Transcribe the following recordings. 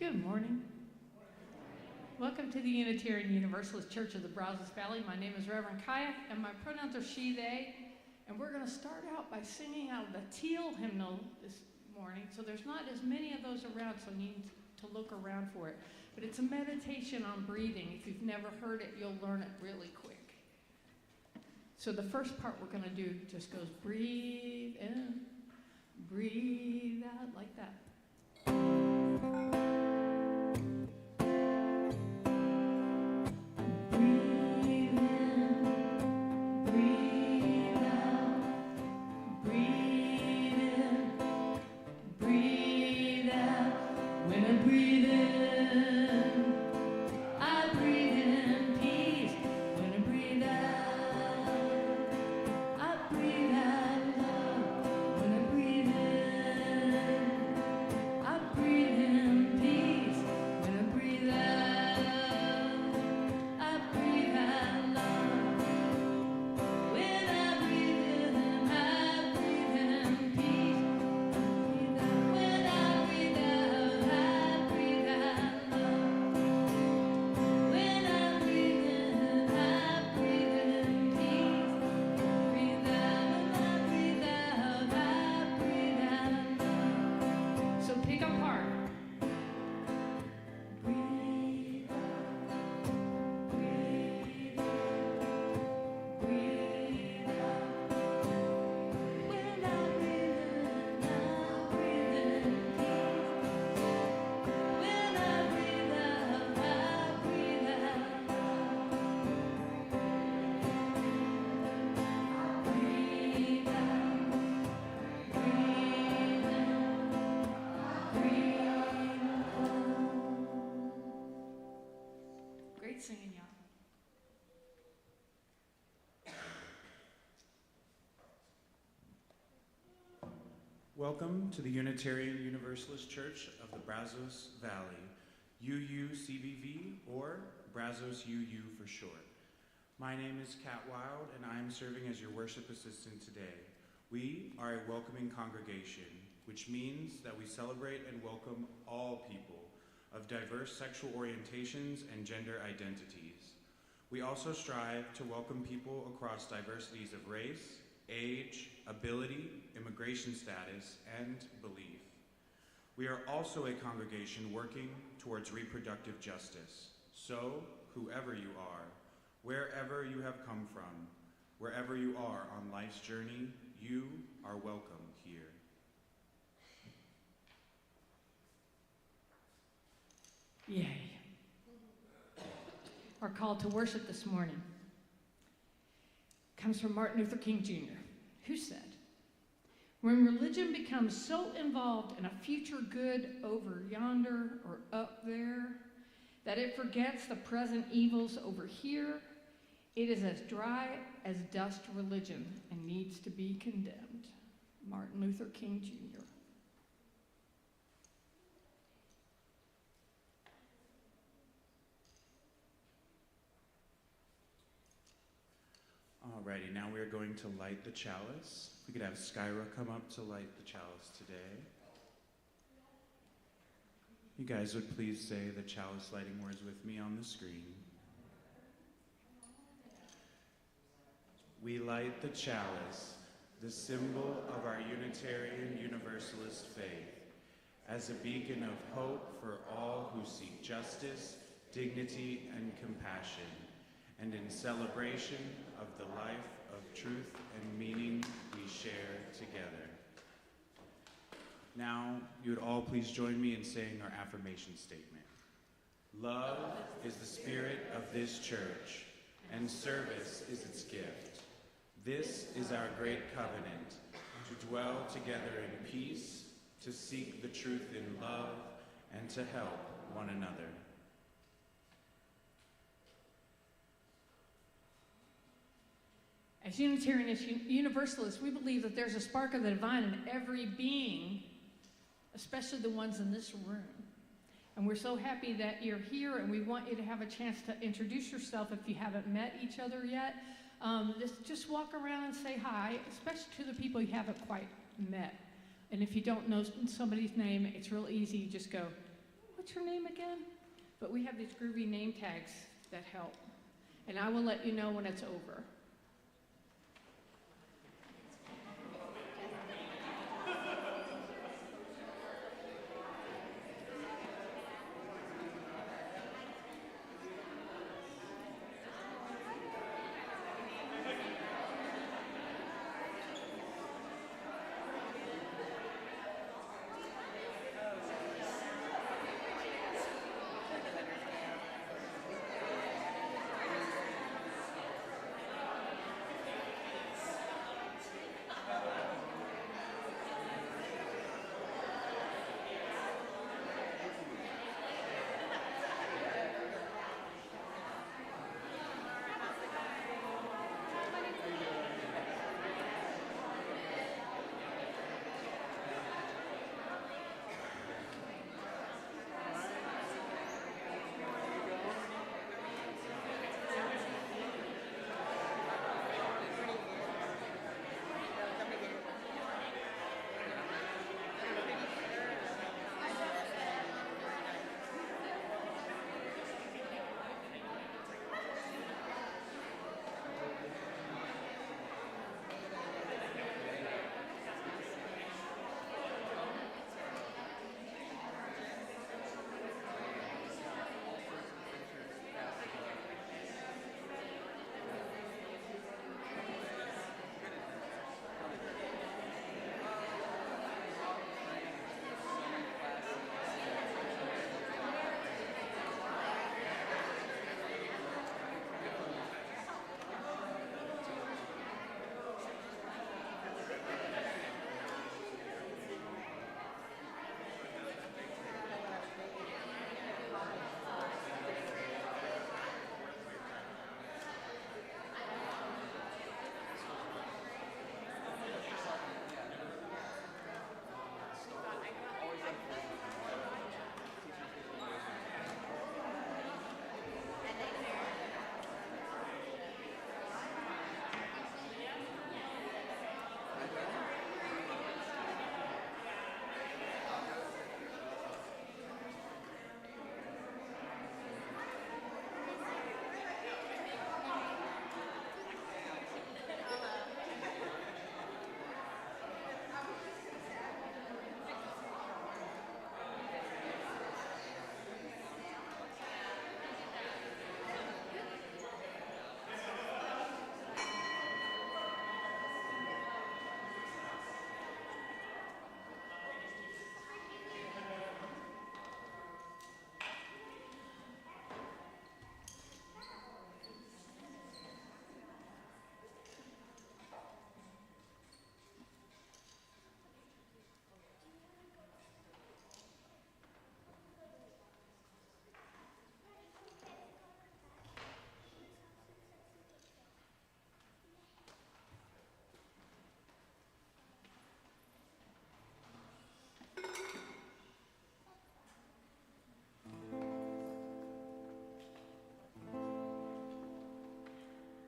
Good morning. Welcome to the Unitarian Universalist Church of the Brazos Valley. My name is Reverend Kiya, and my pronouns are she, they. And we're going to start out by singing out of the teal hymnal this morning. So there's not as many of those around, so you need to look around for it. But it's a meditation on breathing. If you've never heard it, you'll learn it really quick. So the first part we're going to do just goes breathe in, breathe out, like that. Singing, y'all. Welcome to the Unitarian Universalist Church of the Brazos Valley, UUCBV, or Brazos UU for short. My name is Kat Wild, and I am serving as your worship assistant today. We are a welcoming congregation, which means that we celebrate and welcome all people of diverse sexual orientations and gender identities. We also strive to welcome people across diversities of race, age, ability, immigration status, and belief. We are also a congregation working towards reproductive justice. So, whoever you are, wherever you have come from, wherever you are on life's journey, you are welcome here. Yay. Our call to worship this morning comes from Martin Luther King Jr., who said, "When religion becomes so involved in a future good over yonder or up there that it forgets the present evils over here, it is as dry as dust religion and needs to be condemned." Martin Luther King Jr. Alrighty, now we are going to light the chalice. We could have Skyra come up to light the chalice today. You guys would please say the chalice lighting words with me on the screen. We light the chalice, the symbol of our Unitarian Universalist faith, as a beacon of hope for all who seek justice, dignity, and compassion, and in celebration of the life of truth and meaning we share together. Now, you would all please join me in saying our affirmation statement. Love is the spirit of this church, and service is its gift. This is our great covenant, to dwell together in peace, to seek the truth in love, and to help one another. As Unitarian Universalists, we believe that there's a spark of the divine in every being, especially the ones in this room. And we're so happy that you're here, and we want you to have a chance to introduce yourself if you haven't met each other yet. Just walk around and say hi, especially to the people you haven't quite met. And if you don't know somebody's name, it's real easy. You just go, what's your name again? But we have these groovy name tags that help. And I will let you know when it's over.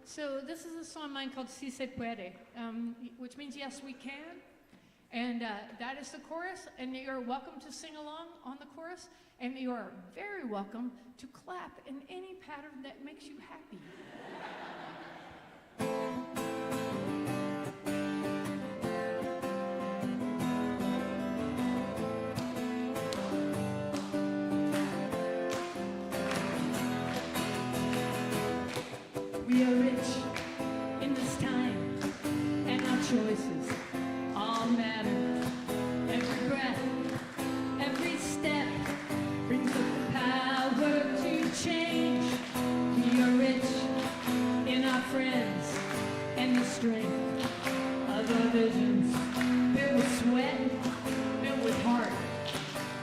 So this is a song of mine called Si Se Puede, which means yes, we can. And that is the chorus, and you're welcome to sing along on the chorus, and you are very welcome to clap in any pattern that makes you happy. We are rich in this time, and our choices all matter. Every breath, every step brings us the power to change. We are rich in our friends and the strength of our visions, filled with sweat, filled with heart,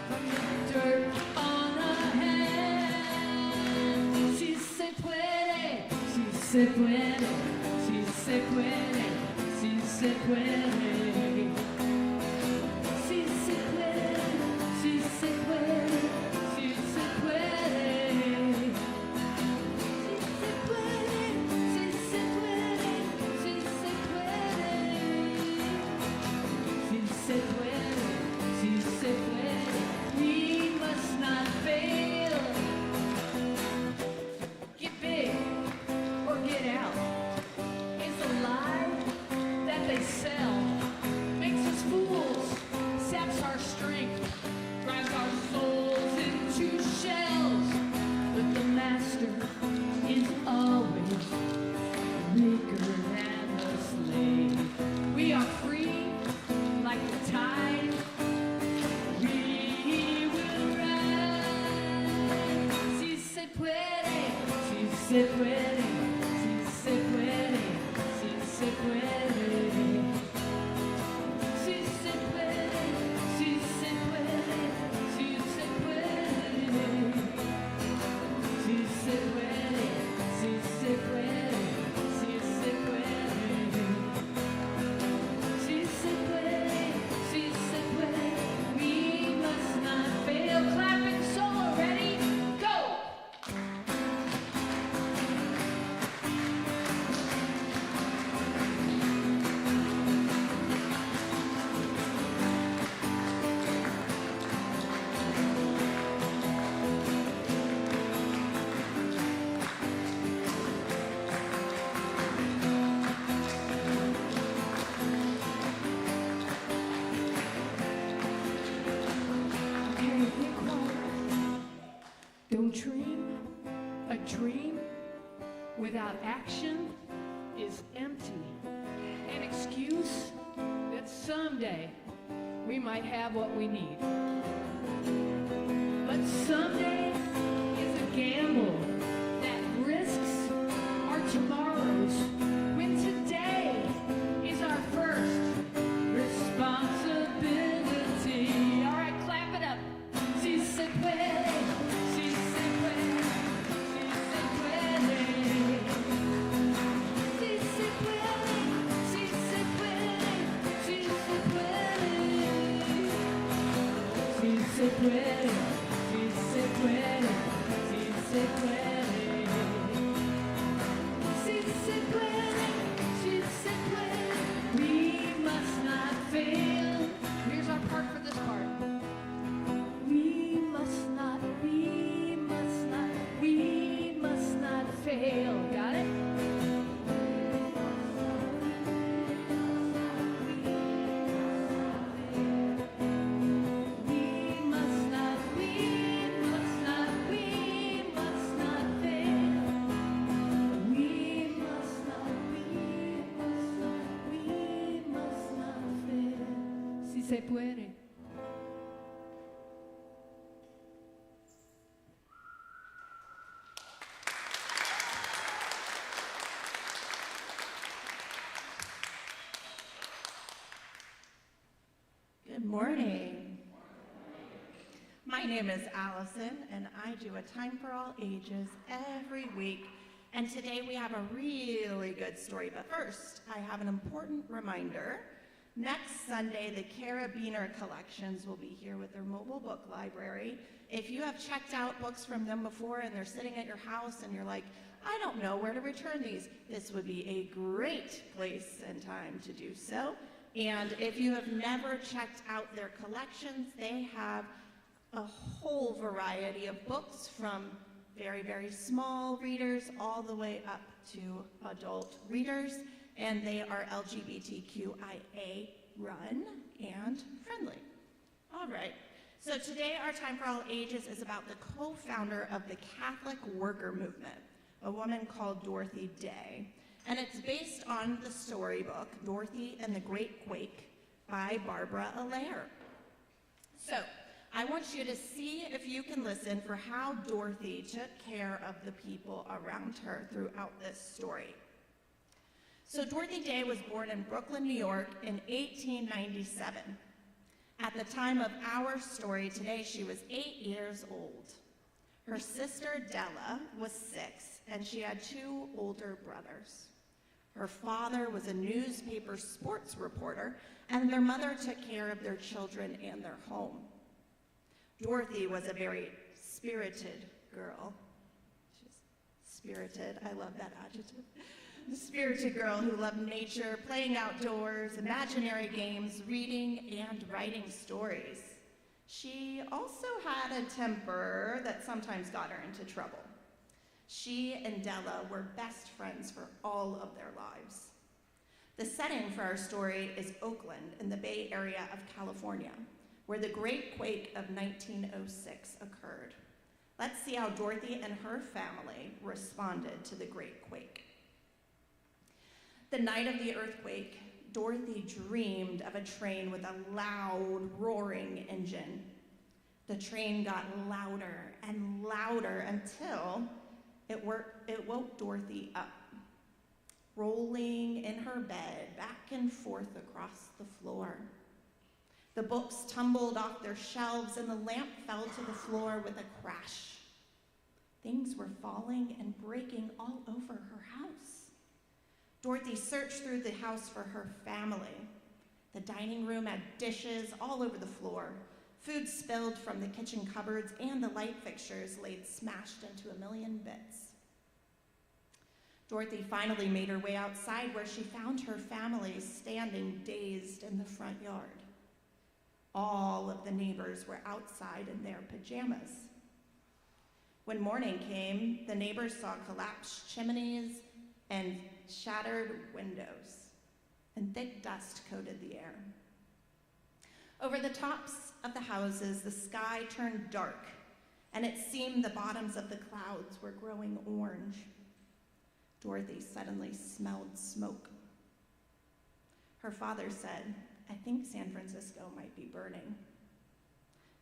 from the dirt on our hands. Si se puede. Si se puede, si se puede, si se puede. Si se puede, si se puede, si se puede. Si se puede, si se puede, si se puede. Si se puede, si se puede. We must not fail. se puede, sí se puede, sí se puede. Sí se puede, sí se puede, sí se puede. Sí se puede, sí se puede, sí se puede. Sí se puede, sí se puede. We must not fail. Clapping solo, ready, go! Okay, think quiet. Don't dream. A dream without action is empty. An excuse that someday we might have what we need. But someday is a gamble that risks our tomorrows when today is our first responsibility. All right, clap it up. Si se puede, si se puede, si se puede. Si se puede, si se puede, si se puede. Si se puede, si se puede, si se puede. Si se puede, si se puede. We must not fail. Here's our part for this part. We must not fail. Got it? We must not fail. We must not fail. Si se puede. Good morning. My name is Allison, and I do a Time for All Ages every week. And today we have a really good story. But first, I have an important reminder. Next Sunday, the Carabiner Collections will be here with their mobile book library. If you have checked out books from them before and they're sitting at your house and you're like, I don't know where to return these, this would be a great place and time to do so. And if you have never checked out their collections, they have a whole variety of books from very, very small readers all the way up to adult readers. And they are LGBTQIA run and friendly. All right. So today our Time for All Ages is about the co-founder of the Catholic Worker Movement, a woman called Dorothy Day. And it's based on the storybook, Dorothy and the Great Quake by Barbara Allaire. So I want you to see if you can listen for how Dorothy took care of the people around her throughout this story. So Dorothy Day was born in Brooklyn, New York in 1897. At the time of our story today, she was 8 years old. Her sister Della was 6, and she had 2 older brothers. Her father was a newspaper sports reporter, and their mother took care of their children and their home. Dorothy was a very spirited girl. She's spirited, I love that adjective. A spirited girl who loved nature, playing outdoors, imaginary games, reading, and writing stories. She also had a temper that sometimes got her into trouble. She and Della were best friends for all of their lives. The setting for our story is Oakland in the Bay Area of California, where the Great Quake of 1906 occurred. Let's see how Dorothy and her family responded to the Great Quake. The night of the earthquake, Dorothy dreamed of a train with a loud, roaring engine. The train got louder and louder until it woke Dorothy up, rolling in her bed back and forth across the floor. The books tumbled off their shelves and the lamp fell to the floor with a crash. Things were falling and breaking all over her house. Dorothy searched through the house for her family. The dining room had dishes all over the floor, food spilled from the kitchen cupboards, and the light fixtures laid smashed into a million bits. Dorothy finally made her way outside, where she found her family standing dazed in the front yard. All of the neighbors were outside in their pajamas. When morning came, the neighbors saw collapsed chimneys and shattered windows, and thick dust coated the air. Over the tops of the houses, the sky turned dark, and it seemed the bottoms of the clouds were growing orange. Dorothy suddenly smelled smoke. Her father said, "I think San Francisco might be burning."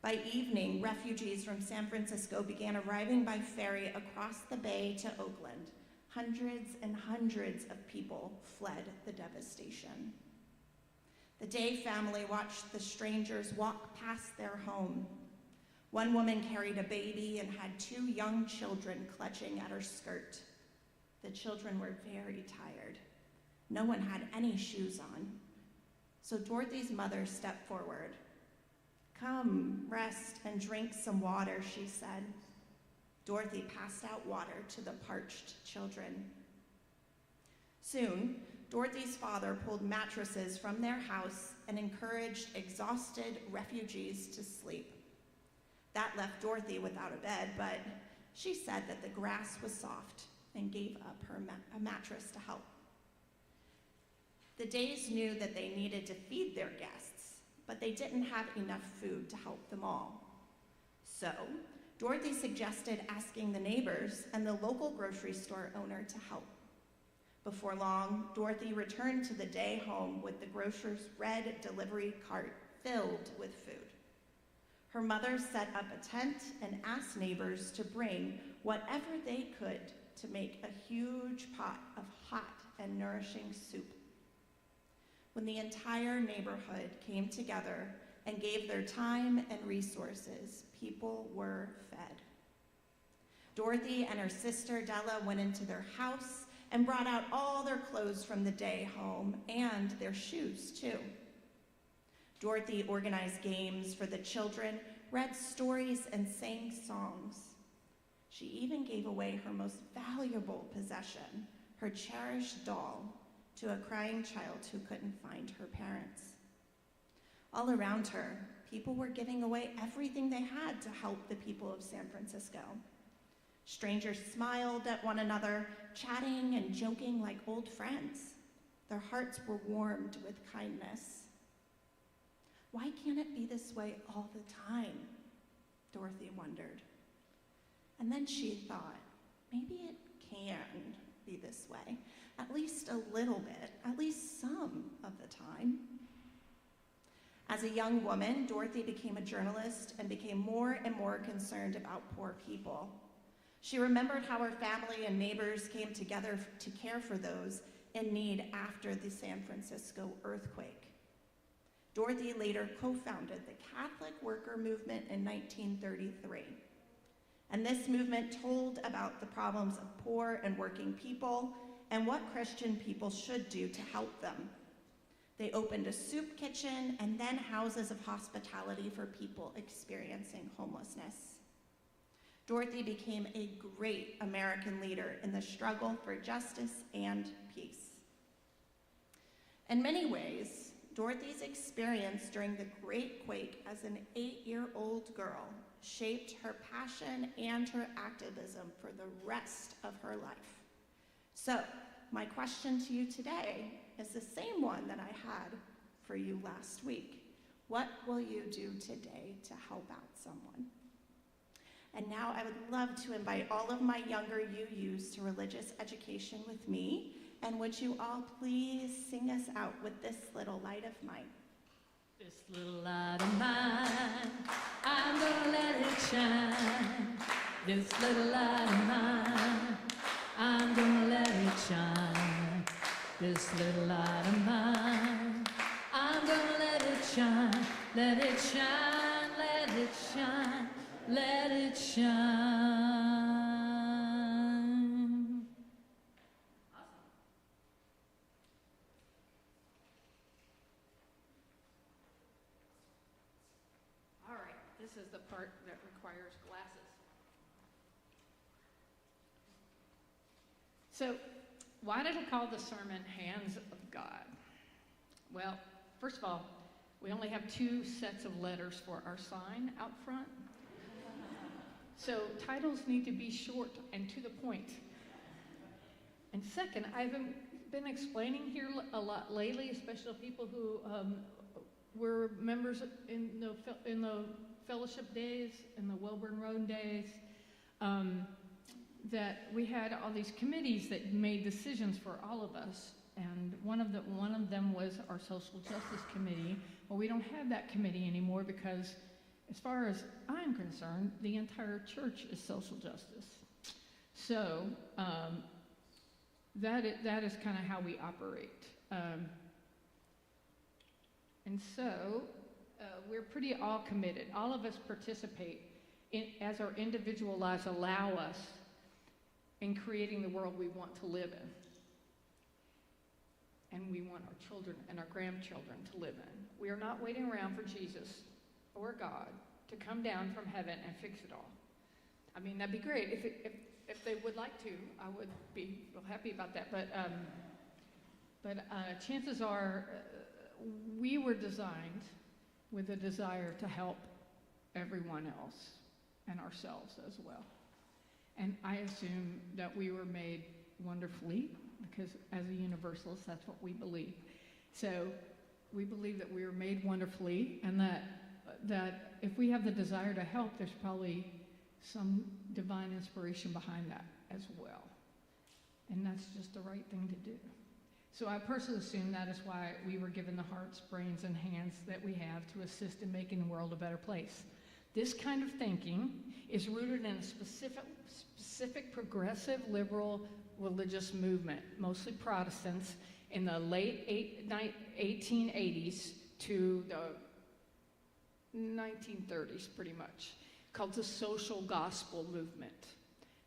By evening, refugees from San Francisco began arriving by ferry across the bay to Oakland. Hundreds and hundreds of people fled the devastation. The Day family watched the strangers walk past their home. One woman carried a baby and had 2 young children clutching at her skirt. The children were very tired. No one had any shoes on. So Dorothy's mother stepped forward. "Come, rest and drink some water," she said. Dorothy passed out water to the parched children. Soon, Dorothy's father pulled mattresses from their house and encouraged exhausted refugees to sleep. That left Dorothy without a bed, but she said that the grass was soft and gave up a mattress to help. The Days knew that they needed to feed their guests, but they didn't have enough food to help them all. So, Dorothy suggested asking the neighbors and the local grocery store owner to help. Before long, Dorothy returned to the Day home with the grocer's red delivery cart filled with food. Her mother set up a tent and asked neighbors to bring whatever they could to make a huge pot of hot and nourishing soup. When the entire neighborhood came together and gave their time and resources, people were fed. Dorothy and her sister Della went into their house and brought out all their clothes from the Day home and their shoes too. Dorothy organized games for the children, read stories, and sang songs. She even gave away her most valuable possession, her cherished doll, to a crying child who couldn't find her parents. All around her, people were giving away everything they had to help the people of San Francisco. Strangers smiled at one another, chatting and joking like old friends. Their hearts were warmed with kindness. Why can't it be this way all the time? Dorothy wondered. And then she thought, maybe it can be this way, at least a little bit, at least some of the time. As a young woman, Dorothy became a journalist and became more and more concerned about poor people. She remembered how her family and neighbors came together to care for those in need after the San Francisco earthquake. Dorothy later co-founded the Catholic Worker Movement in 1933. And this movement told about the problems of poor and working people and what Christian people should do to help them. They opened a soup kitchen and then houses of hospitality for people experiencing homelessness. Dorothy became a great American leader in the struggle for justice and peace. In many ways, Dorothy's experience during the Great Quake as an 8-year-old girl shaped her passion and her activism for the rest of her life. So, my question to you today is the same one that I had for you last week. What will you do today to help out someone? And now I would love to invite all of my younger UUs to religious education with me. And would you all please sing us out with this little light of mine? This little light of mine, I'm gonna let it shine. This little light of mine, I'm gonna let it shine, this little light of mine. I'm gonna let it shine, let it shine, let it shine, let it shine. All right, this is the part that requires glasses. So, why did I call the sermon Hands of God? Well, first of all, we only have 2 sets of letters for our sign out front. So titles need to be short and to the point. And second, I've been explaining here a lot lately, especially people who were members in the fellowship days, in the Welborn Road days, that we had all these committees that made decisions for all of us. And one of them was our Social Justice Committee. Well, we don't have that committee anymore because, as far as I'm concerned, the entire church is social justice. So that is kind of how we operate. And so we're pretty all committed. All of us participate as our individual lives allow us in creating the world we want to live in. And we want our children and our grandchildren to live in. We are not waiting around for Jesus or God to come down from heaven and fix it all. I mean, that'd be great. If they would like to, I would be real happy about that. But chances are we were designed with a desire to help everyone else and ourselves as well. And I assume that we were made wonderfully, because as a universalist, that's what we believe. So we believe that we were made wonderfully, and that if we have the desire to help, there's probably some divine inspiration behind that as well. And that's just the right thing to do. So I personally assume that is why we were given the hearts, brains, and hands that we have to assist in making the world a better place. This kind of thinking is rooted in a specific progressive liberal religious movement, mostly Protestants, in the late 1880s to the 1930s, pretty much, called the social gospel movement.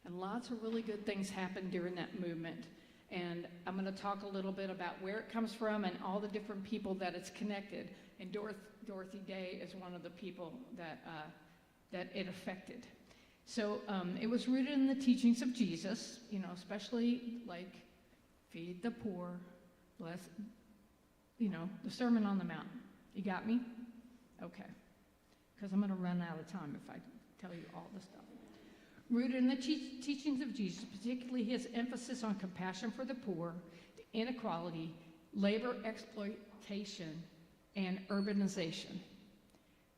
And lots of really good things happened during that movement. And I'm going to talk a little bit about where it comes from and all the different people that it's connected. And Dorothy Day is one of the people that it affected. So it was rooted in the teachings of Jesus, especially like feed the poor, bless, the Sermon on the Mount. You got me? Okay. Because I'm going to run out of time if I tell you all the stuff. Rooted in the teachings of Jesus, particularly his emphasis on compassion for the poor, inequality, labor exploitation, and urbanization.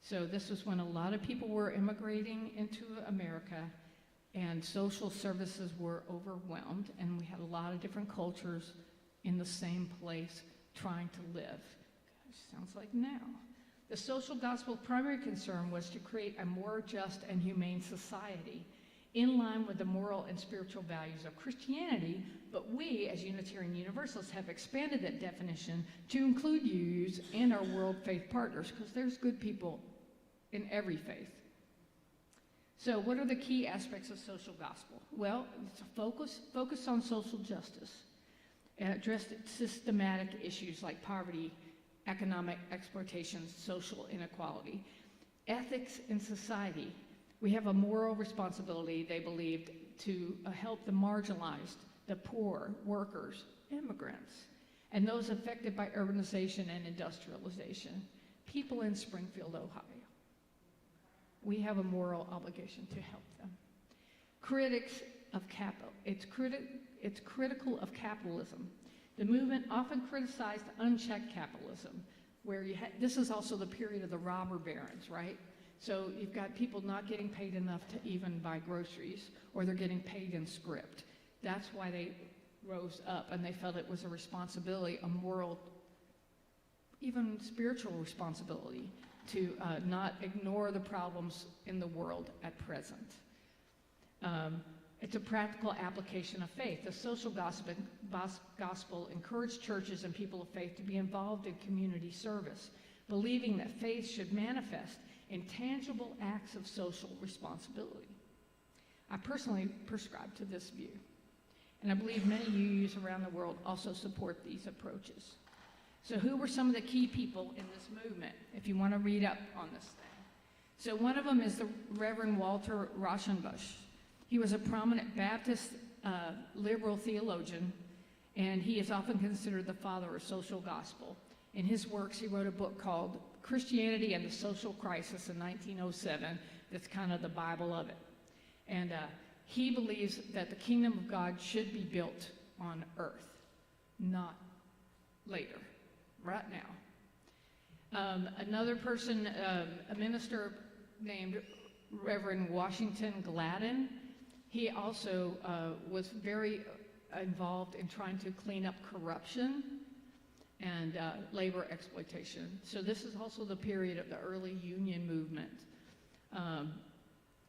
So this was when a lot of people were immigrating into America and social services were overwhelmed, and we had a lot of different cultures in the same place trying to live. Gosh, sounds like now. The social gospel's primary concern was to create a more just and humane society in line with the moral and spiritual values of Christianity, but we, as Unitarian Universalists, have expanded that definition to include UUs and our world faith partners, because there's good people in every faith. So what are the key aspects of social gospel? Well, it's a focus on social justice, addressed systematic issues like poverty, economic exploitation, social inequality, ethics in society. We have a moral responsibility, they believed, to help the marginalized, the poor, workers, immigrants, and those affected by urbanization and industrialization, people in Springfield, Ohio. We have a moral obligation to help them. Critics of capital. It's critical of capitalism. The movement often criticized unchecked capitalism, where this is also the period of the robber barons, right? So you've got people not getting paid enough to even buy groceries, or they're getting paid in script. That's why they rose up, and they felt it was a responsibility, a moral, even spiritual responsibility, to not ignore the problems in the world at present. It's a practical application of faith. The social gospel encouraged churches and people of faith to be involved in community service, believing that faith should manifest in tangible acts of social responsibility. I personally prescribe to this view, and I believe many UUs around the world also support these approaches. So who were some of the key people in this movement, if you want to read up on this thing? So one of them is the Reverend Walter Rauschenbusch. He was a prominent Baptist liberal theologian, and he is often considered the father of social gospel. In his works, he wrote a book called Christianity and the Social Crisis in 1907 that's kind of the Bible of it. And he believes that the kingdom of God should be built on earth, not later, right now. Another person, a minister named Reverend Washington Gladden, he also was very involved in trying to clean up corruption and labor exploitation. So this is also the period of the early union movement.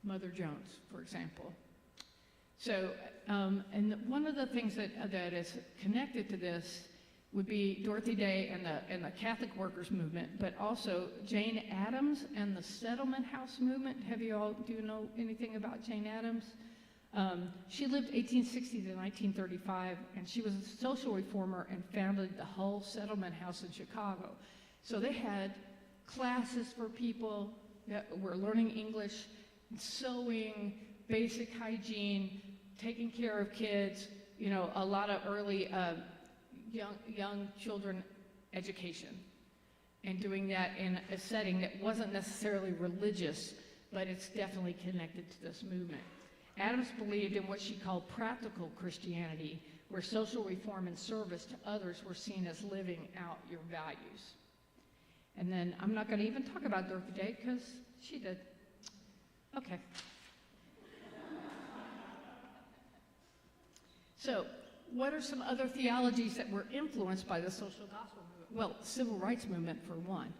Mother Jones, for example. So, and one of the things that is connected to this would be Dorothy Day and the Catholic workers movement, but also Jane Addams and the settlement house movement. Do you know anything about Jane Addams? She lived 1860 to 1935, and she was a social reformer and founded the Hull Settlement House in Chicago. So they had classes for people that were learning English, sewing, basic hygiene, taking care of kids, you know, a lot of early young children education, and doing that in a setting that wasn't necessarily religious, but it's definitely connected to this movement. Addams believed in what she called practical Christianity, where social reform and service to others were seen as living out your values. And then I'm not going to even talk about Dorothy Day because she did. Okay. So, what are some other theologies that were influenced by the social gospel movement? Well, the civil rights movement, for one,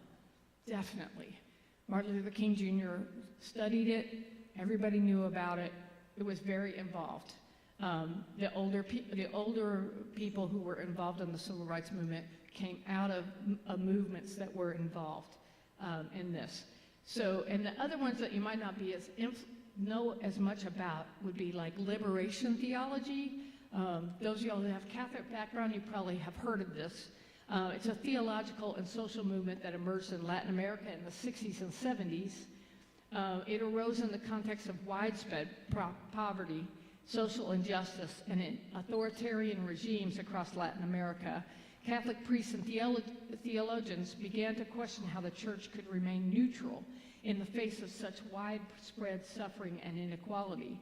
definitely. Martin Luther King Jr. studied it. Everybody knew about it. It was very involved. The older people who were involved in the civil rights movement came out of movements that were involved in this. So, and the other ones that you might not be know as much about would be like liberation theology. Those of y'all who have Catholic background, you probably have heard of this. It's a theological and social movement that emerged in Latin America in the 60s and 70s. It arose in the context of widespread poverty, social injustice, and in authoritarian regimes across Latin America. Catholic priests and theologians began to question how the church could remain neutral in the face of such widespread suffering and inequality.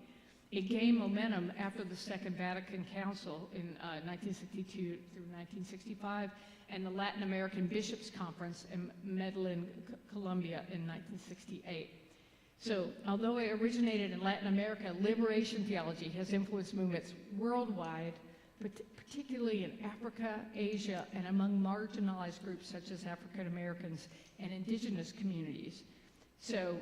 It gained momentum after the Second Vatican Council in 1962 through 1965 and the Latin American Bishops' Conference in Medellin, Colombia in 1968. So, although it originated in Latin America, liberation theology has influenced movements worldwide, particularly in Africa, Asia, and among marginalized groups such as African Americans and indigenous communities. So,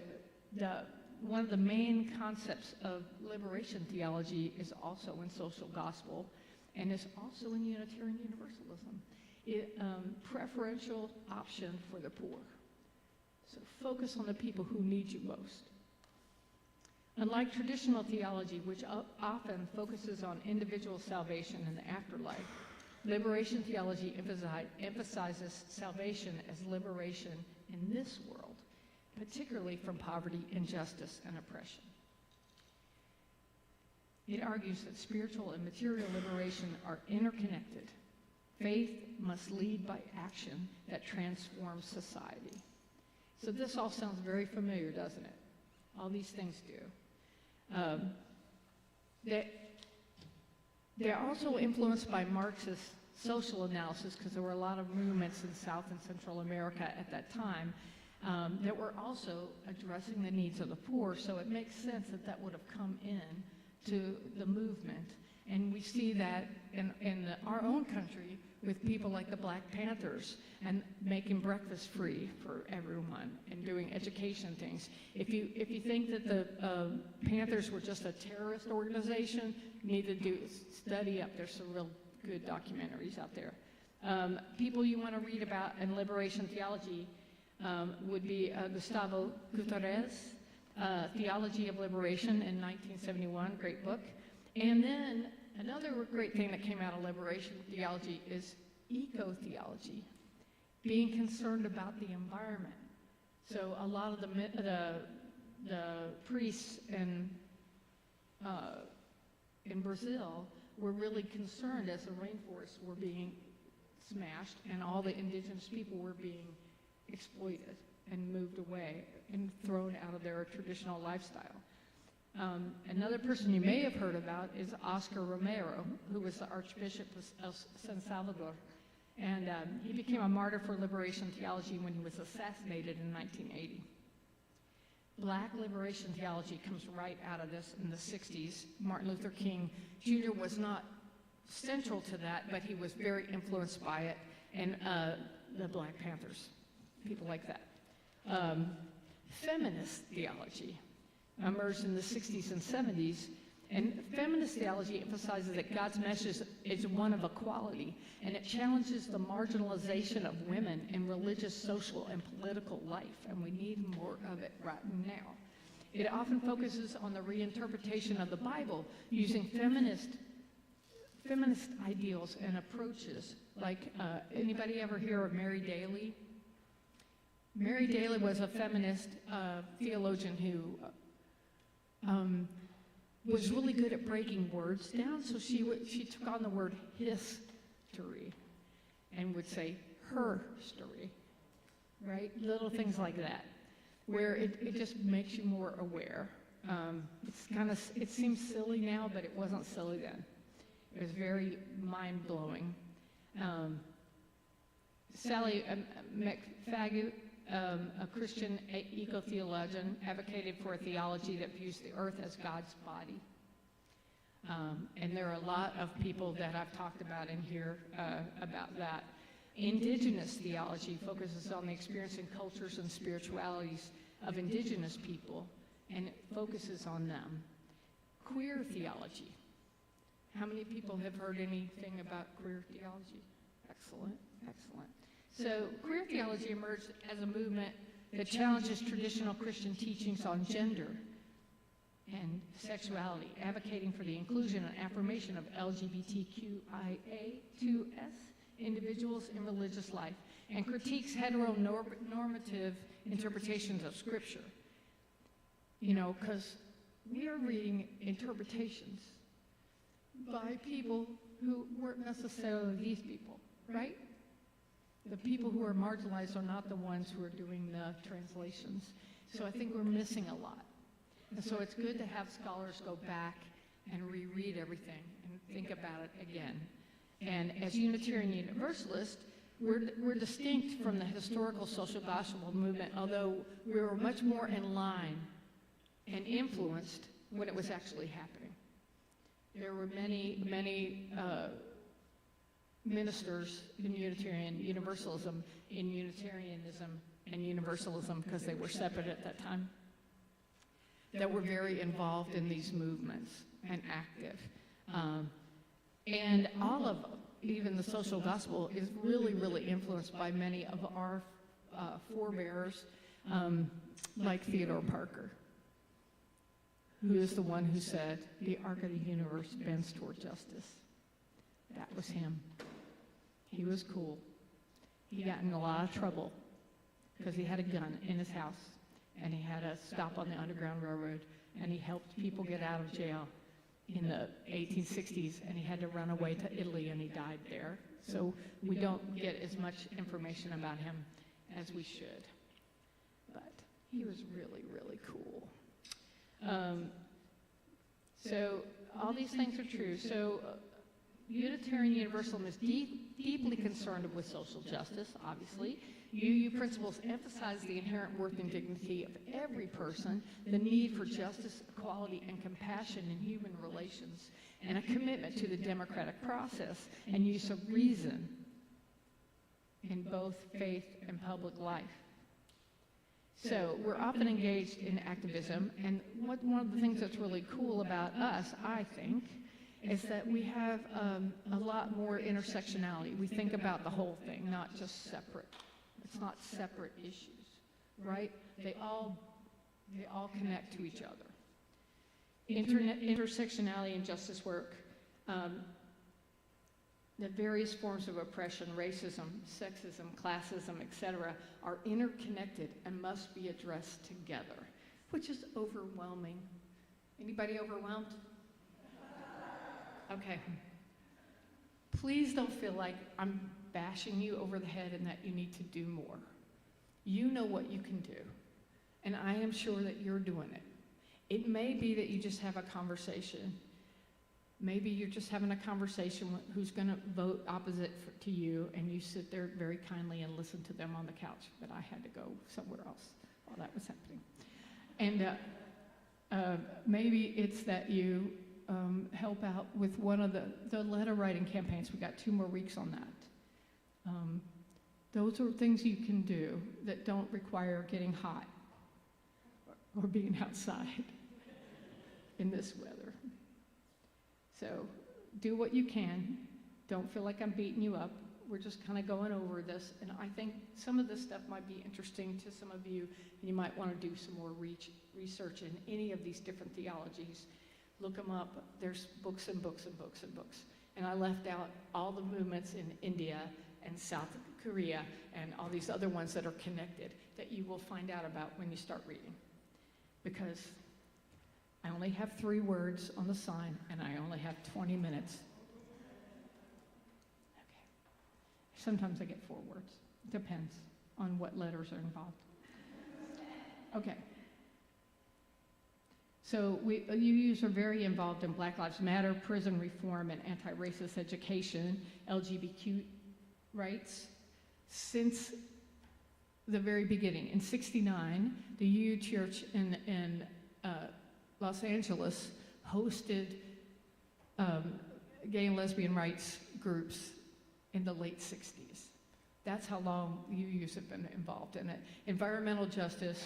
one of the main concepts of liberation theology is also in social gospel and is also in Unitarian Universalism. Preferential option for the poor. So focus on the people who need you most. Unlike traditional theology, which often focuses on individual salvation in the afterlife, liberation theology emphasizes salvation as liberation in this world, particularly from poverty, injustice, and oppression. It argues that spiritual and material liberation are interconnected. Faith must lead by action that transforms society. So this all sounds very familiar, doesn't it? All these things do. They're also influenced by Marxist social analysis because there were a lot of movements in South and Central America at that time that were also addressing the needs of the poor, so it makes sense that that would have come in to the movement. And we see that in our own country with people like the Black Panthers and making breakfast free for everyone and doing education things. If you think that the Panthers were just a terrorist organization, you need to study up. There's some real good documentaries out there. People you want to read about in liberation theology would be Gustavo Gutierrez, Theology of Liberation in 1971, great book. And then another great thing that came out of liberation theology is eco-theology, being concerned about the environment. So a lot of the priests in Brazil were really concerned as the rainforests were being smashed and all the indigenous people were being exploited and moved away and thrown out of their traditional lifestyle. Another person you may have heard about is Oscar Romero, who was the Archbishop of San Salvador. And he became a martyr for liberation theology when he was assassinated in 1980. Black liberation theology comes right out of this in the 60s. Martin Luther King Jr. was not central to that, but he was very influenced by it, and the Black Panthers, people like that. Feminist theology emerged in the 60s and 70s, and feminist theology emphasizes that God's message is one of equality, and it challenges the marginalization of women in religious, social, and political life, and we need more of it right now. It often focuses on the reinterpretation of the Bible using feminist ideals and approaches. Like, anybody ever hear of Mary Daly? Mary Daly was a feminist theologian who was really good at breaking words down, so she took on the word history and would say her story, right? Little things like that, where it just makes you more aware. It seems silly now, but it wasn't silly then. It was very mind-blowing. Sally McFaggot, a Christian eco-theologian, advocated for a theology that views the earth as God's body. And there are a lot of people that I've talked about in here about that. Indigenous theology focuses on the experience and cultures and spiritualities of indigenous people, and it focuses on them. Queer theology. How many people have heard anything about queer theology? Excellent, excellent. So queer theology emerged as a movement that challenges traditional Christian teachings on gender and sexuality, advocating for the inclusion and affirmation of LGBTQIA2S individuals in religious life, and critiques heteronormative interpretations of Scripture. You know, because we are reading interpretations by people who weren't necessarily these people, right? The people who are marginalized are not the ones who are doing the translations. So I think we're missing a lot. And so it's good to have scholars go back and reread everything and think about it again. And as Unitarian Universalists, we're distinct from the historical social gospel movement, although we were much more in line and influenced when it was actually happening. There were many ministers in Unitarian Universalism, in Unitarianism and Universalism, because they were separate at that time, that were very involved in these movements and active. And all of even the social gospel is really, really influenced by many of our forebears, like Theodore Parker, who is the one who said, "The arc of the universe bends toward justice." That was him. He was cool. He got in a lot of trouble because he had a gun in his house, and he had a stop on the Underground Railroad, and he helped people get out of jail in the 1860s, and he had to run away to Italy, and he died there. So we don't get as much information about him as we should. But he was really, really cool. So all these things are true. So Unitarian Universalism is deeply concerned with social justice, obviously. UU principles emphasize the inherent worth and dignity of every person, the need for justice, equality, and compassion in human relations, and a commitment to the democratic process and use of reason in both faith and public life. So we're often engaged in activism, and one of the things that's really cool about us, I think, is that we have a lot more intersectionality. We think about the whole thing, not just separate. It's not separate issues, right? They all connect to each other. Intersectionality and justice work, the various forms of oppression, racism, sexism, classism, etc., are interconnected and must be addressed together, which is overwhelming. Anybody overwhelmed? Okay. Please don't feel like I'm bashing you over the head and that you need to do more. You know what you can do, and I am sure that you're doing it. It may be that you just have a conversation. Maybe you're just having a conversation with who's going to vote opposite to you, and you sit there very kindly and listen to them on the couch, but I had to go somewhere else while that was happening. And maybe it's that you help out with one of the letter writing campaigns. We got 2 more weeks on that. Those are things you can do that don't require getting hot or being outside in this weather. So do what you can. Don't feel like I'm beating you up. We're just kind of going over this, and I think some of this stuff might be interesting to some of you, and you might want to do some more research in any of these different theologies. Look them up. There's books and books and books and books. And I left out all the movements in India and South Korea and all these other ones that are connected that you will find out about when you start reading. Because I only have 3 words on the sign, and I only have 20 minutes. Okay. Sometimes I get 4 words. Depends on what letters are involved. Okay. So UUs are very involved in Black Lives Matter, prison reform, and anti-racist education, LGBTQ rights, since the very beginning. In '69, the UU Church in Los Angeles hosted gay and lesbian rights groups in the late 60s. That's how long UUs have been involved in it. Environmental justice,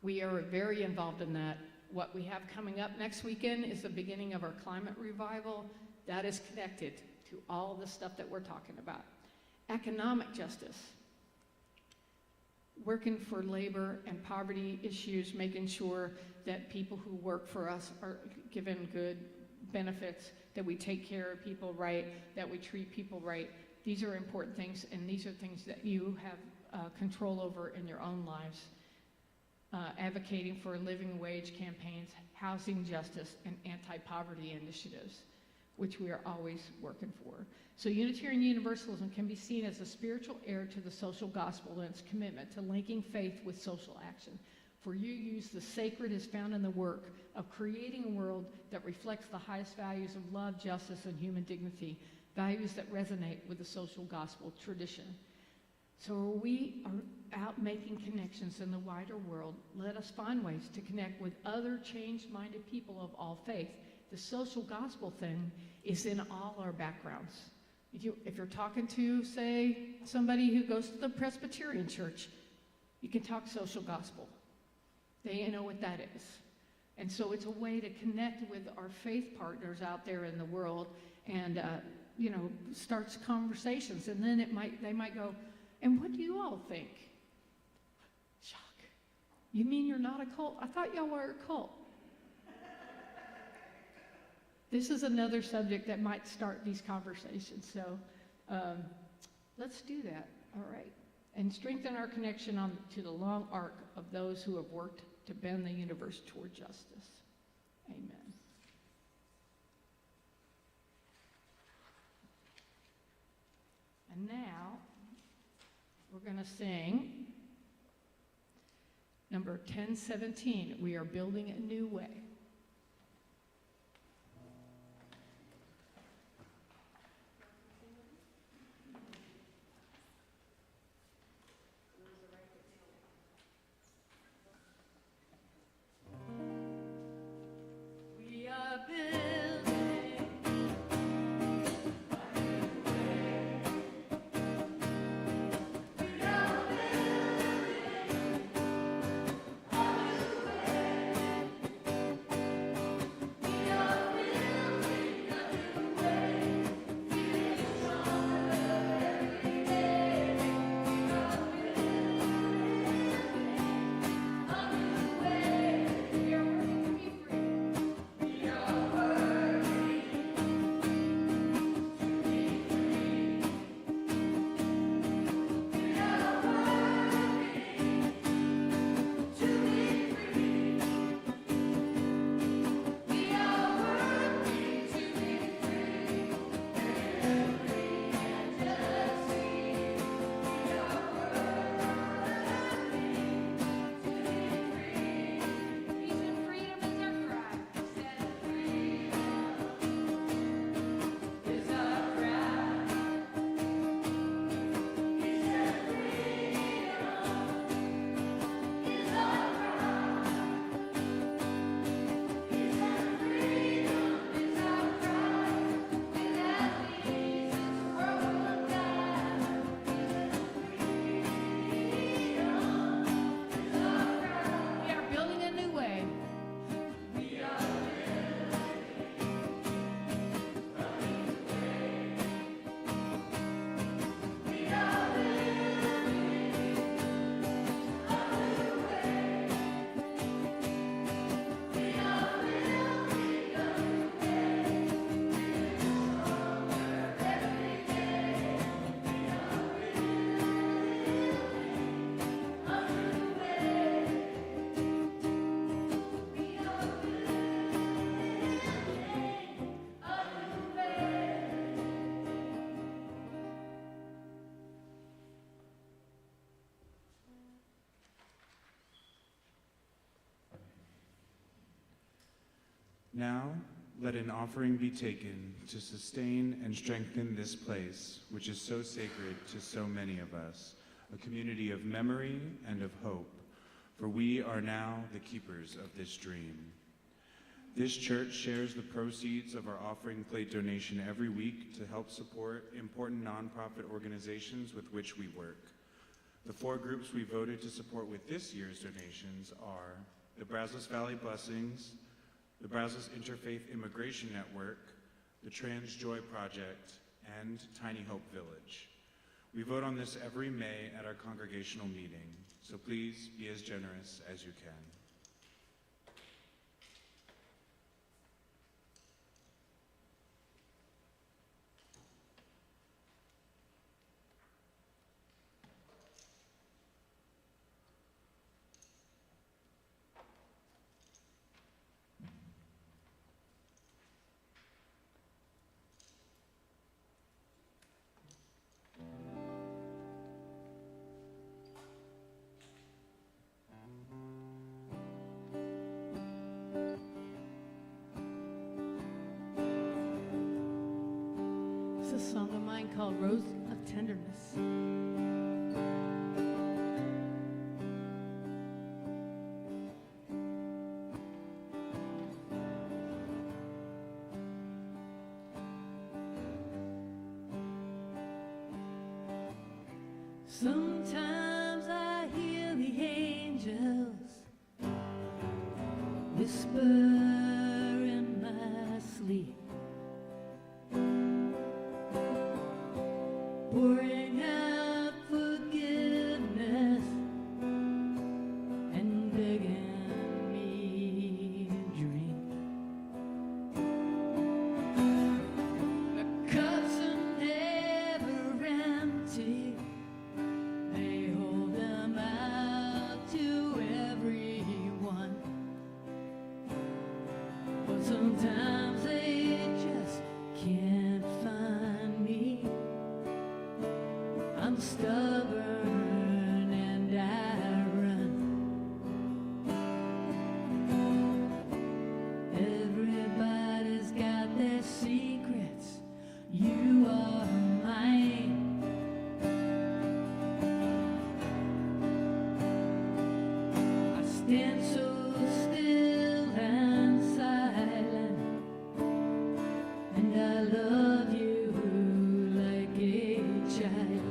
we are very involved in that. What we have coming up next weekend is the beginning of our climate revival. That is connected to all the stuff that we're talking about. Economic justice, working for labor and poverty issues, making sure that people who work for us are given good benefits, that we take care of people right, that we treat people right. These are important things, and these are things that you have control over in your own lives. Advocating for living wage campaigns, housing justice, and anti-poverty initiatives, which we are always working for. So Unitarian Universalism can be seen as a spiritual heir to the social gospel and its commitment to linking faith with social action. For UUs, the sacred is found in the work of creating a world that reflects the highest values of love, justice, and human dignity, values that resonate with the social gospel tradition. So we are out making connections in the wider world. Let us find ways to connect with other changed-minded people of all faith. The social gospel thing is in all our backgrounds. If you're talking to, say, somebody who goes to the Presbyterian church, you can talk social gospel. They know what that is. And so it's a way to connect with our faith partners out there in the world and, starts conversations. And then they might go, and what do you all think? Shock. You mean you're not a cult? I thought y'all were a cult. This is another subject that might start these conversations. So let's do that, all right? And strengthen our connection to the long arc of those who have worked to bend the universe toward justice. Amen. And now, we're going to sing number 1017, We Are Building a New Way. We are building a new way. Now, let an offering be taken to sustain and strengthen this place, which is so sacred to so many of us, a community of memory and of hope, for we are now the keepers of this dream. This church shares the proceeds of our offering plate donation every week to help support important nonprofit organizations with which we work. The 4 groups we voted to support with this year's donations are the Brazos Valley Blessings, the Brazos Interfaith Immigration Network, the Trans Joy Project, and Tiny Hope Village. We vote on this every May at our congregational meeting, so please be as generous as you can. A song of mine called Rose of Tenderness. Sometimes I hear the angels whisper in my sleep, pouring out forgiveness and begging me to drink. The cups are never empty, they hold them out to everyone, but sometimes they just can't find me. I'm stubborn and I run. Everybody's got their secrets. You are mine. I stand so still and silent, and I love you like a child.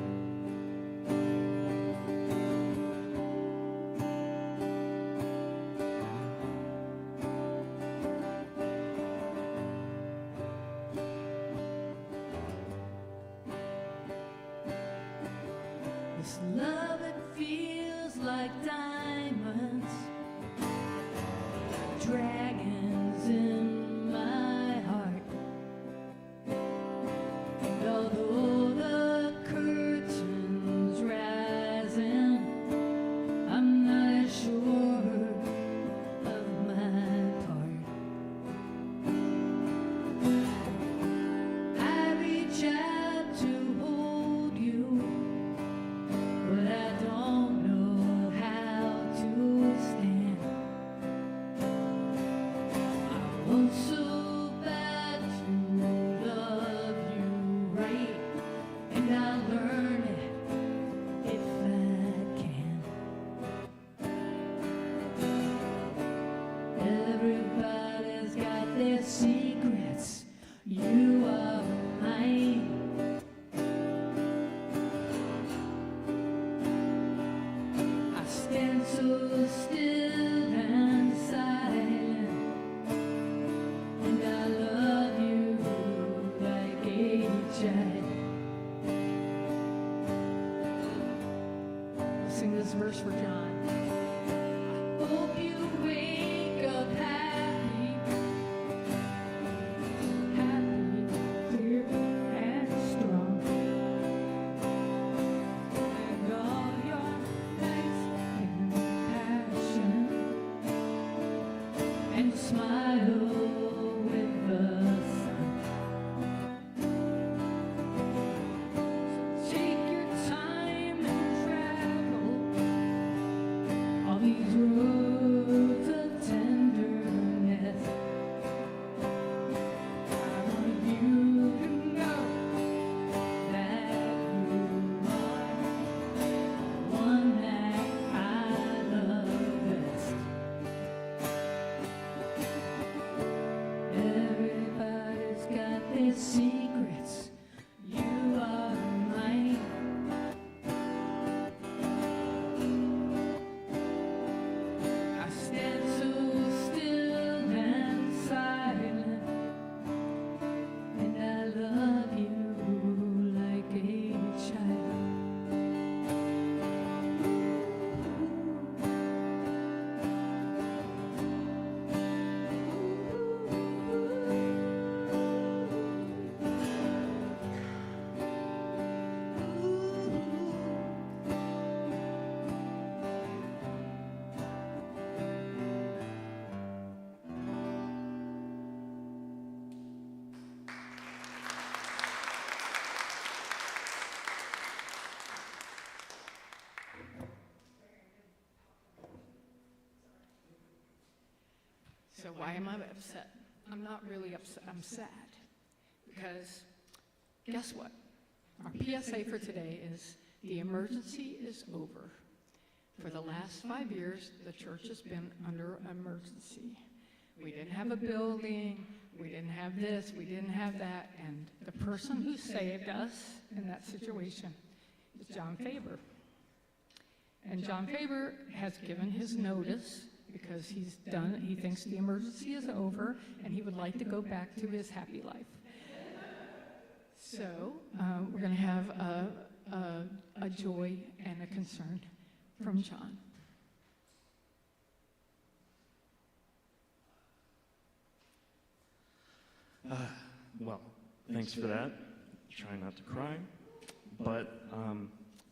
This love, it feels like diamonds, dragons in my heart. And although the curtain's rising, I'm not as sure of my part. I reach out to hold you, but I don't know how to stand. I want so bad to love you right, and I'll learn it if I can. Everybody's got their secrets. You are mine. I stand so still and silent, and I love you like a child. I'll sing this verse for John. I hope you wake up happy, clear and strong, and all your nights in passion, and smile with the sun. So take your time and travel all these roads of tenderness. So why am I upset? I'm not really upset, I'm sad. Because guess what? Our PSA for today is the emergency is over. For the last 5 years, the church has been under emergency. We didn't have a building, we didn't have this, we didn't have that, and the person who saved us in that situation is John Faber. And John Faber has given his notice because he thinks the emergency is over and he would like to go back to his happy life. So we're going to have a joy and a concern from John. Well, thanks for that. Try not to cry. But,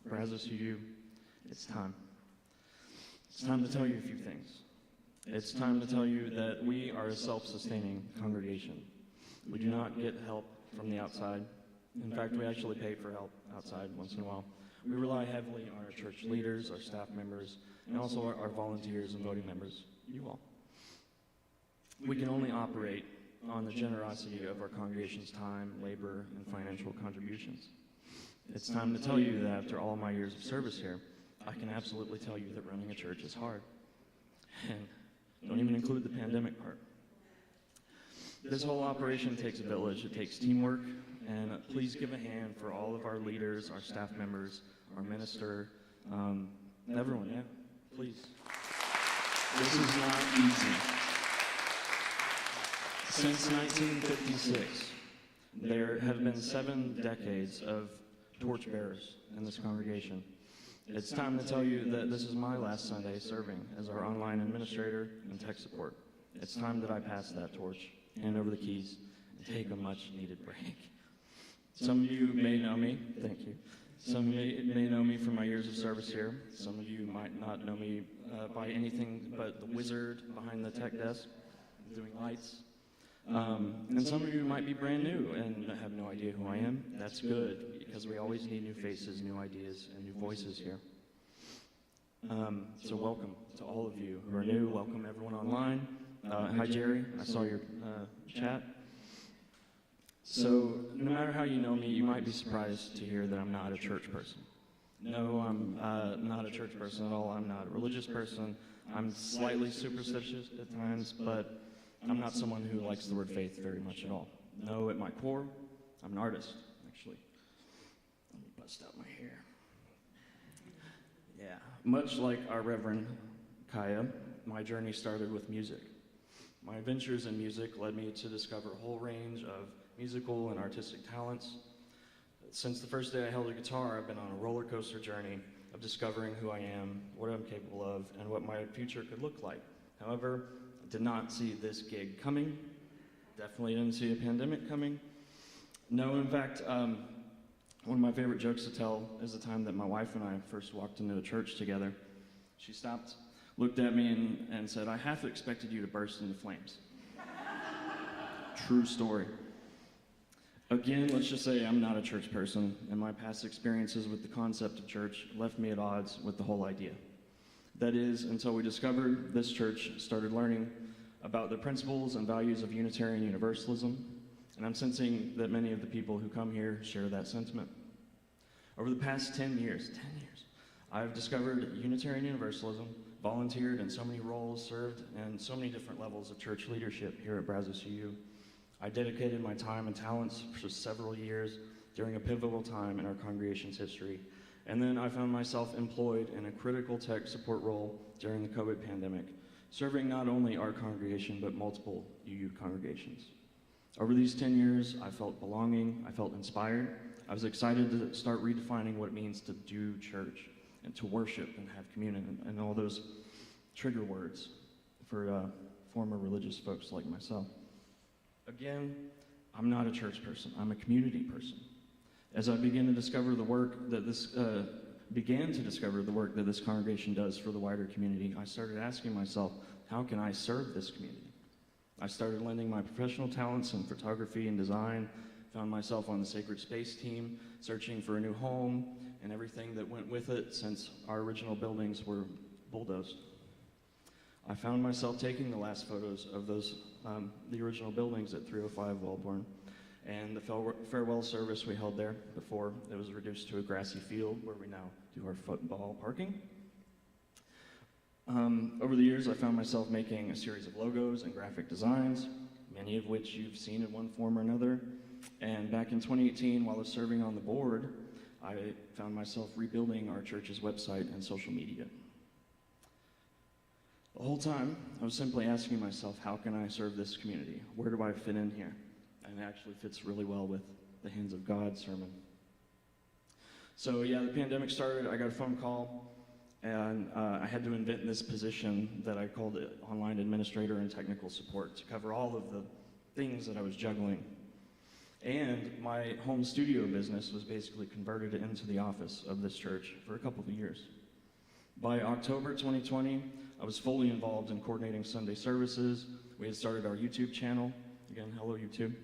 Brazos UU, it's time. It's time to tell you a few things. It's time to tell you that we are a self-sustaining congregation. We do not get help from the outside. In fact, we actually pay for help outside once in a while. We rely heavily on our church leaders, our staff members, and also our volunteers and voting members, you all. We can only operate on the generosity of our congregation's time, labor, and financial contributions. It's time to tell you that after all my years of service here, I can absolutely tell you that running a church is hard. And don't even include the pandemic part. This whole operation takes a village. It takes teamwork. And please give a hand for all of our leaders, our staff members, our minister, everyone, yeah, please. This is not easy. Since 1956, there have been 7 decades of torchbearers in this congregation. It's time to tell you that this is my last Sunday serving as our online administrator and tech support. It's time that I pass that torch, hand over the keys, and take a much-needed break. Some of you may know me, thank you. Some may know me from my years of service here. Some of you might not know me by anything but the wizard behind the tech desk doing lights. And some of you might be brand new and have no idea who I am. That's good, because we always need new faces, new ideas, and new voices here. So welcome to all of you who are new. Welcome everyone online. Hi Jerry, I saw your chat. So no matter how you know me, you might be surprised to hear that I'm not a church person. No, I'm not a church person at all. I'm not a religious person. I'm slightly superstitious at times, but I'm not someone who likes the word faith very much at all. No, at my core, I'm an artist, actually. Let me bust out my hair. Yeah. Much like our Reverend Kiya, my journey started with music. My adventures in music led me to discover a whole range of musical and artistic talents. Since the first day I held a guitar, I've been on a roller coaster journey of discovering who I am, what I'm capable of, and what my future could look like. However, I did not see this gig coming. Definitely didn't see a pandemic coming. No, in fact, one of my favorite jokes to tell is the time that my wife and I first walked into a church together. She stopped, looked at me, and said, "I half expected you to burst into flames." True story. Again, let's just say I'm not a church person, and my past experiences with the concept of church left me at odds with the whole idea. That is, until we discovered this church, started learning about the principles and values of Unitarian Universalism, and I'm sensing that many of the people who come here share that sentiment. Over the past 10 years, I've discovered Unitarian Universalism, volunteered in so many roles, served in so many different levels of church leadership here at Brazos UU. I dedicated my time and talents for several years during a pivotal time in our congregation's history. And then I found myself employed in a critical tech support role during the COVID pandemic, serving not only our congregation, but multiple UU congregations. Over these 10 years, I felt belonging, I felt inspired. I was excited to start redefining what it means to do church and to worship and have communion and all those trigger words for former religious folks like myself. Again, I'm not a church person, I'm a community person. As I began to discover the work that this congregation does for the wider community, I started asking myself, how can I serve this community? I started lending my professional talents in photography and design, found myself on the Sacred Space team, searching for a new home and everything that went with it since our original buildings were bulldozed. I found myself taking the last photos of the original buildings at 305 Wellborn, and the farewell service we held there before it was reduced to a grassy field where we now do our football parking. Over the years, I found myself making a series of logos and graphic designs, many of which you've seen in one form or another. And back in 2018, while I was serving on the board, I found myself rebuilding our church's website and social media. The whole time, I was simply asking myself, how can I serve this community? Where do I fit in here? And it actually fits really well with the Hands of God sermon. So yeah, the pandemic started, I got a phone call, and I had to invent this position that I called it online administrator and technical support to cover all of the things that I was juggling. And my home studio business was basically converted into the office of this church for a couple of years. By October 2020, I was fully involved in coordinating Sunday services. We had started our YouTube channel, again, hello YouTube,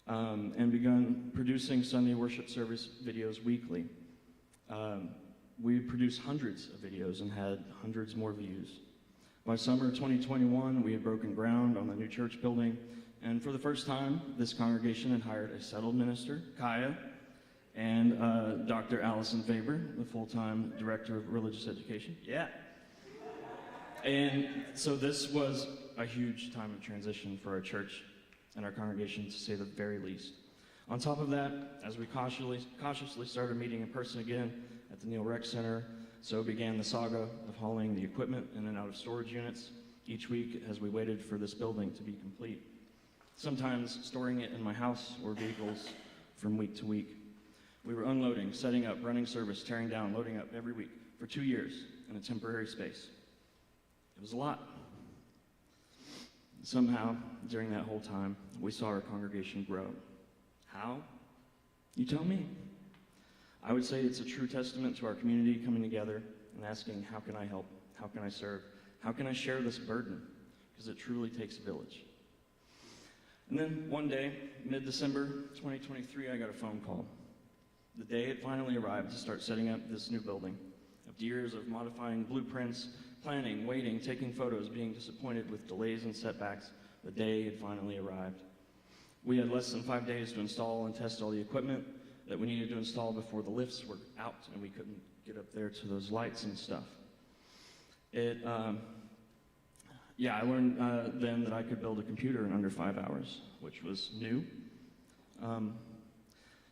and begun producing Sunday worship service videos weekly. We produced hundreds of videos and had hundreds more views. By summer 2021, we had broken ground on the new church building, and for the first time, this congregation had hired a settled minister, Kiya, and Dr. Allison Faber, the full-time director of religious education. Yeah. And so this was a huge time of transition for our church and our congregation, to say the very least. On top of that, as we cautiously started meeting in person again at the Neil Rec Center, so began the saga of hauling the equipment in and out of storage units each week as we waited for this building to be complete. Sometimes storing it in my house or vehicles from week to week. We were unloading, setting up, running service, tearing down, loading up every week for 2 years in a temporary space. It was a lot. Somehow, during that whole time, we saw our congregation grow. How? You tell me. I would say it's a true testament to our community coming together and asking, how can I help? How can I serve? How can I share this burden? Because it truly takes a village. And then one day, mid-December 2023, I got a phone call. The day it finally arrived to start setting up this new building. After years of modifying blueprints, planning, waiting, taking photos, being disappointed with delays and setbacks, the day had finally arrived. We had less than 5 days to install and test all the equipment that we needed to install before the lifts were out and we couldn't get up there to those lights and stuff. I learned then that I could build a computer in under 5 hours, which was new.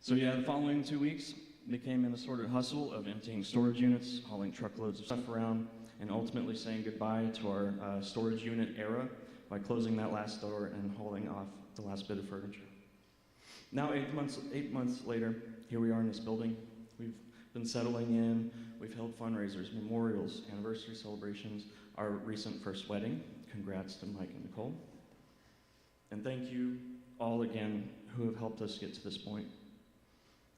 The following 2 weeks became an assorted hustle of emptying storage units, hauling truckloads of stuff around, and ultimately saying goodbye to our storage unit era by closing that last door and hauling off the last bit of furniture. Now, 8 months later, here we are in this building. We've been settling in. We've held fundraisers, memorials, anniversary celebrations, our recent first wedding. Congrats to Mike and Nicole. And thank you all again who have helped us get to this point.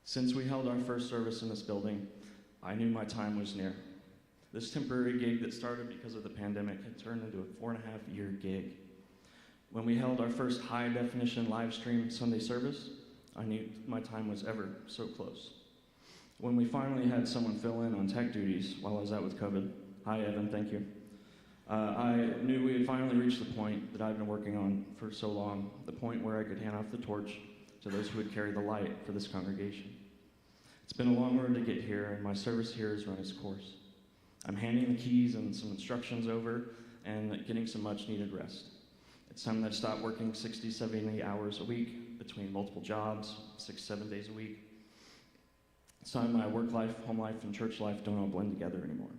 Since we held our first service in this building, I knew my time was near. This temporary gig that started because of the pandemic had turned into a 4.5-year gig. When we held our first high-definition live stream Sunday service, I knew my time was ever so close. When we finally had someone fill in on tech duties while I was out with COVID, hi Evan, thank you, I knew we had finally reached the point that I've been working on for so long, the point where I could hand off the torch to those who would carry the light for this congregation. It's been a long road to get here, and my service here has run its course. I'm handing the keys and some instructions over and getting some much-needed rest. It's time that I stop working 60, 70 hours a week between multiple jobs, 6-7 days a week. It's time my work life, home life, and church life don't all blend together anymore.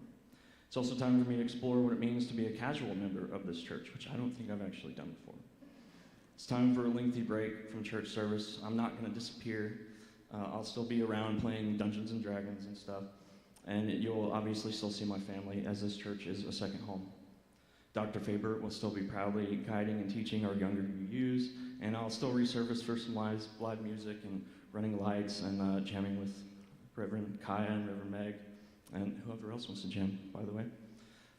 It's also time for me to explore what it means to be a casual member of this church, which I don't think I've actually done before. It's time for a lengthy break from church service. I'm not going to disappear. I'll still be around playing Dungeons and Dragons and stuff, and you'll obviously still see my family, as this church is a second home. Dr. Faber will still be proudly guiding and teaching our younger UUs, and I'll still resurface for some live music and running lights and jamming with Reverend Kiya and Reverend Meg, and whoever else wants to jam, by the way.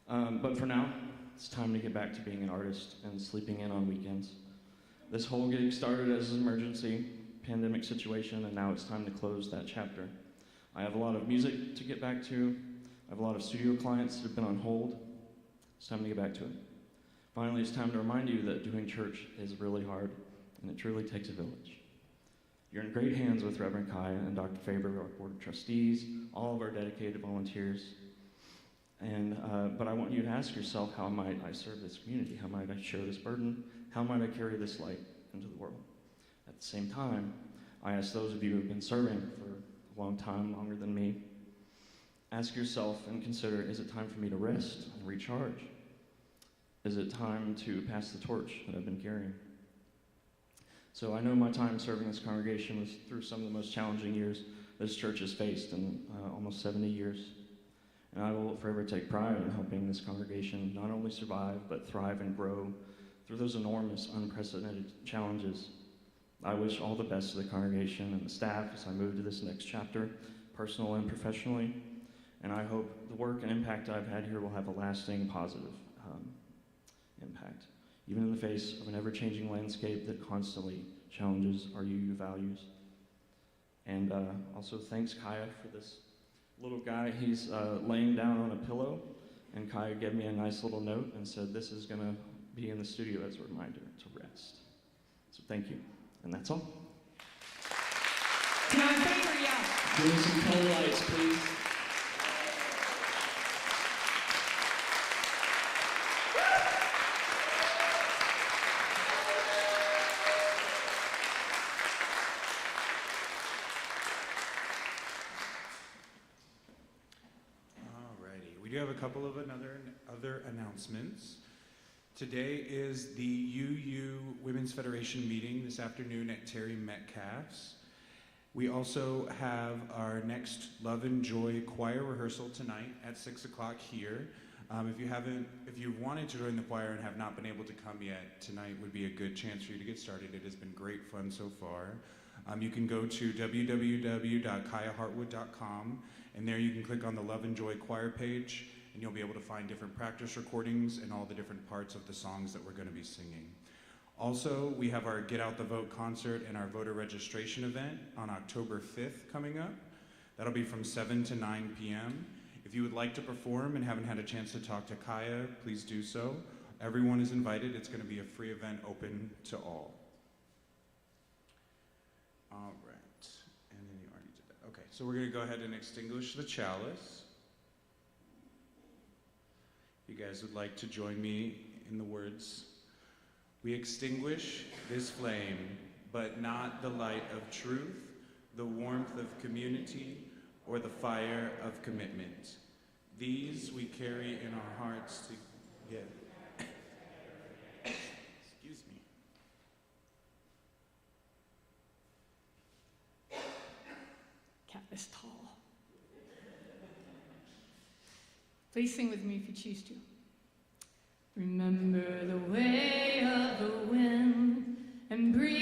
But for now, it's time to get back to being an artist and sleeping in on weekends. This whole gig started as an emergency pandemic situation, and now it's time to close that chapter. I have a lot of music to get back to. I have a lot of studio clients that have been on hold. It's time to get back to it. Finally, it's time to remind you that doing church is really hard, and it truly takes a village. You're in great hands with Reverend Kiya and Dr. Faber, our board of trustees, all of our dedicated volunteers. But I want you to ask yourself, how might I serve this community? How might I share this burden? How might I carry this light into the world? At the same time, I ask those of you who have been serving for a long time, longer than me, ask yourself and consider, is it time for me to rest and recharge? Is it time to pass the torch that I've been carrying? So I know my time serving this congregation was through some of the most challenging years this church has faced in almost 70 years. And I will forever take pride in helping this congregation not only survive, but thrive and grow through those enormous, unprecedented challenges. I wish all the best to the congregation and the staff as I move to this next chapter, personal and professionally. And I hope the work and impact I've had here will have a lasting, positive impact, even in the face of an ever-changing landscape that constantly challenges our UU values. And also thanks Kiya for this little guy. He's laying down on a pillow, and Kiya gave me a nice little note and said this is going to be in the studio as a reminder to rest. So thank you, and that's all. Can I have a favor? Yeah. Give me some color lights, please. We do have a couple of other announcements. Today is the UU Women's Federation meeting this afternoon at Terry Metcalf's. We also have our next Love and Joy choir rehearsal tonight at 6 o'clock here. If you wanted to join the choir and have not been able to come yet, tonight would be a good chance for you to get started. It has been great fun so far. You can go to www.kiyaheartwood.com, and there you can click on the Love and Joy choir page, and you'll be able to find different practice recordings and all the different parts of the songs that we're going to be singing. Also, we have our Get Out the Vote concert and our voter registration event on October 5th coming up. That'll be from 7 to 9 p.m. If you would like to perform and haven't had a chance to talk to Kiya, please do so. Everyone is invited. It's going to be a free event open to all. All right, and then you already did that. Okay, so we're going to go ahead and extinguish the chalice. You guys would like to join me in the words, "We extinguish this flame, but not the light of truth, the warmth of community, or the fire of commitment. These we carry in our hearts to give." Excuse me. Cat is tall. Please sing with me if you choose to. Remember the way of the wind and breathe